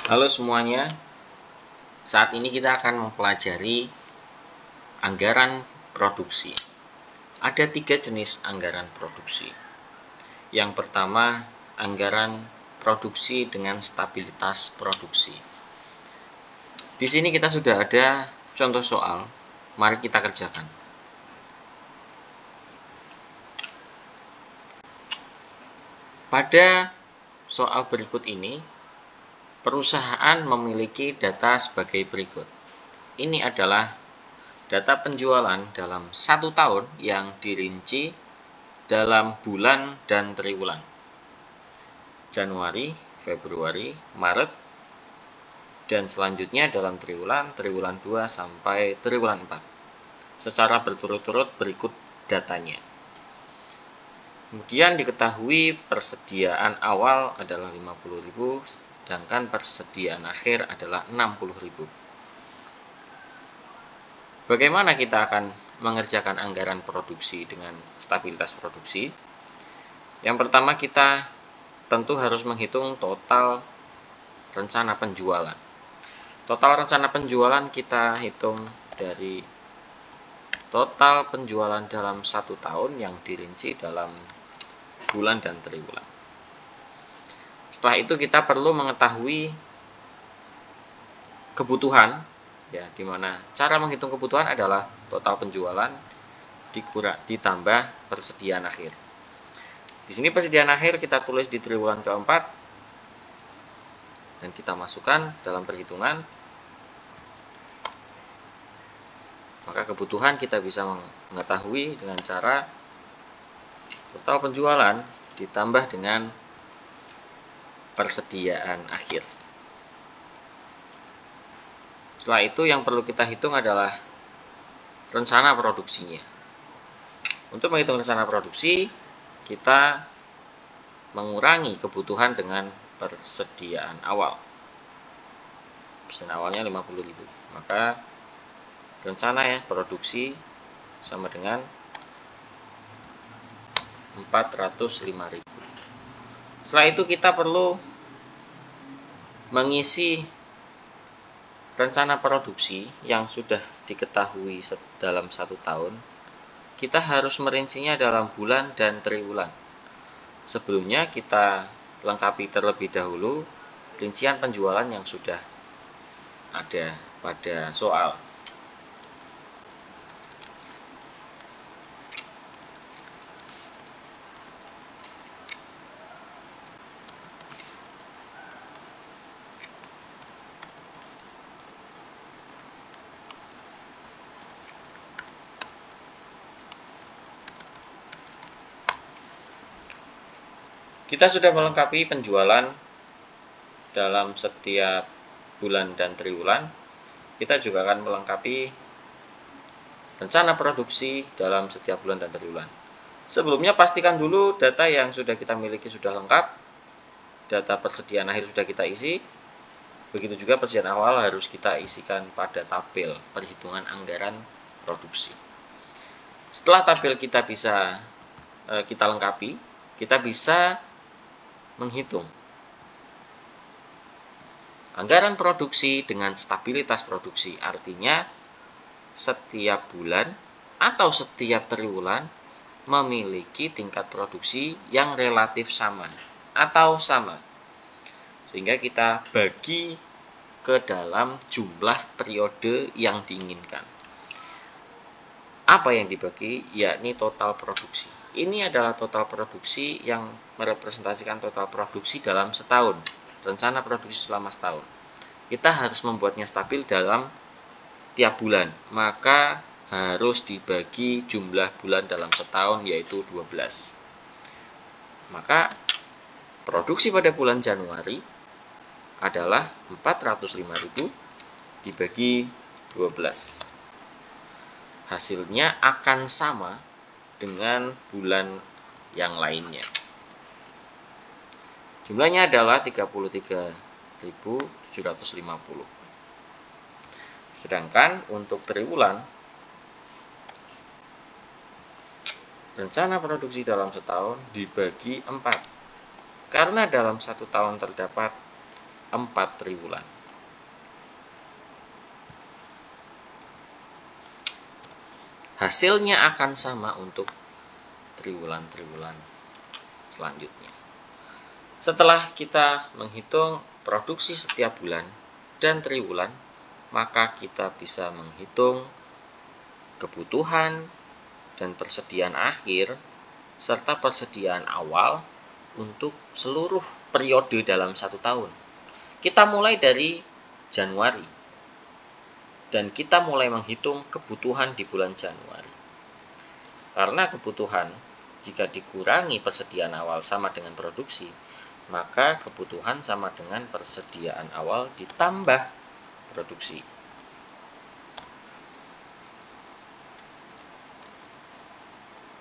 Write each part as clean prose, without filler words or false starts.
Halo semuanya, saat ini kita akan mempelajari anggaran produksi. Ada 3 jenis anggaran produksi. Yang pertama, anggaran produksi dengan stabilitas produksi. Di sini kita sudah ada contoh soal, mari kita kerjakan. Pada soal berikut ini, perusahaan memiliki data sebagai berikut. Ini adalah data penjualan dalam 1 tahun yang dirinci dalam bulan dan triwulan. Januari, Februari, Maret, dan selanjutnya dalam triwulan 2 sampai triwulan 4. Secara berturut-turut berikut datanya. Kemudian diketahui persediaan awal adalah 50.000, sedangkan persediaan akhir adalah 60.000. Bagaimana kita akan mengerjakan anggaran produksi dengan stabilitas produksi? Yang pertama, kita tentu harus menghitung total rencana penjualan. Total rencana penjualan kita hitung dari total penjualan dalam 1 tahun yang dirinci dalam bulan dan triwulan. Setelah itu kita perlu mengetahui kebutuhan, ya, di mana cara menghitung kebutuhan adalah total penjualan ditambah persediaan akhir. Di sini persediaan akhir kita tulis di triwulan keempat dan kita masukkan dalam perhitungan. Maka kebutuhan kita bisa mengetahui dengan cara total penjualan ditambah dengan persediaan akhir. Setelah itu yang perlu kita hitung adalah rencana produksinya. Untuk menghitung rencana produksi, kita mengurangi kebutuhan dengan persediaan awal. Persediaan awalnya 50.000. Maka rencana produksi sama dengan 405.000. Setelah itu kita perlu mengisi rencana produksi yang sudah diketahui dalam 1 tahun. Kita harus merincinya dalam bulan dan triwulan. Sebelumnya kita lengkapi terlebih dahulu rincian penjualan yang sudah ada pada soal. Kita sudah melengkapi penjualan dalam setiap bulan dan triwulan. Kita juga akan melengkapi rencana produksi dalam setiap bulan dan triwulan. Sebelumnya pastikan dulu data yang sudah kita miliki sudah lengkap. Data persediaan akhir sudah kita isi. Begitu juga persediaan awal harus kita isikan pada tabel perhitungan anggaran produksi. Setelah tabel kita bisa kita lengkapi, kita bisa menghitung anggaran produksi dengan stabilitas produksi. Artinya setiap bulan atau setiap triwulan memiliki tingkat produksi yang relatif sama atau sama, sehingga kita bagi ke dalam jumlah periode yang diinginkan. Apa yang dibagi? Yakni total produksi. Ini adalah total produksi yang merepresentasikan total produksi dalam setahun. Rencana produksi selama setahun. Kita harus membuatnya stabil dalam tiap bulan. Maka harus dibagi jumlah bulan dalam setahun, yaitu 12. Maka produksi pada bulan Januari adalah 405.000 dibagi 12. Hasilnya akan sama dengan bulan yang lainnya. Jumlahnya adalah 33.750. Sedangkan untuk triwulan, rencana produksi dalam setahun dibagi 4. Karena dalam 1 tahun terdapat 4 triwulan. Hasilnya akan sama untuk triwulan-triwulan selanjutnya. Setelah kita menghitung produksi setiap bulan dan triwulan, maka kita bisa menghitung kebutuhan dan persediaan akhir serta persediaan awal untuk seluruh periode dalam 1 tahun. Kita mulai dari Januari dan kita mulai menghitung kebutuhan di bulan Januari. Karena kebutuhan jika dikurangi persediaan awal sama dengan produksi, maka kebutuhan sama dengan persediaan awal ditambah produksi.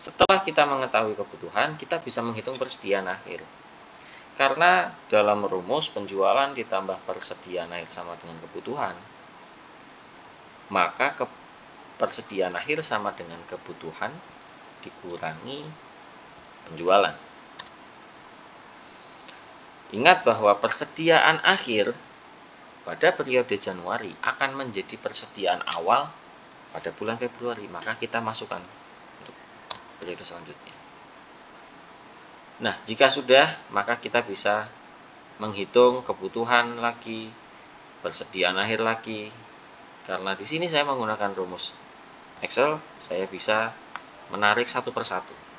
Setelah kita mengetahui kebutuhan, kita bisa menghitung persediaan akhir. Karena dalam rumus penjualan ditambah persediaan akhir sama dengan kebutuhan, maka persediaan akhir sama dengan kebutuhan dikurangi penjualan. Ingat bahwa persediaan akhir pada periode Januari akan menjadi persediaan awal pada bulan Februari, maka kita masukkan untuk periode selanjutnya. Nah, jika sudah, maka kita bisa menghitung kebutuhan lagi, persediaan akhir lagi. Karena di sini saya menggunakan rumus Excel, saya bisa menarik satu persatu.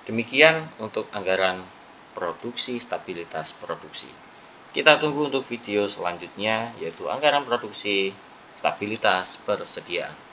Demikian untuk anggaran produksi, stabilitas produksi. Kita tunggu untuk video selanjutnya, yaitu anggaran produksi, stabilitas persediaan.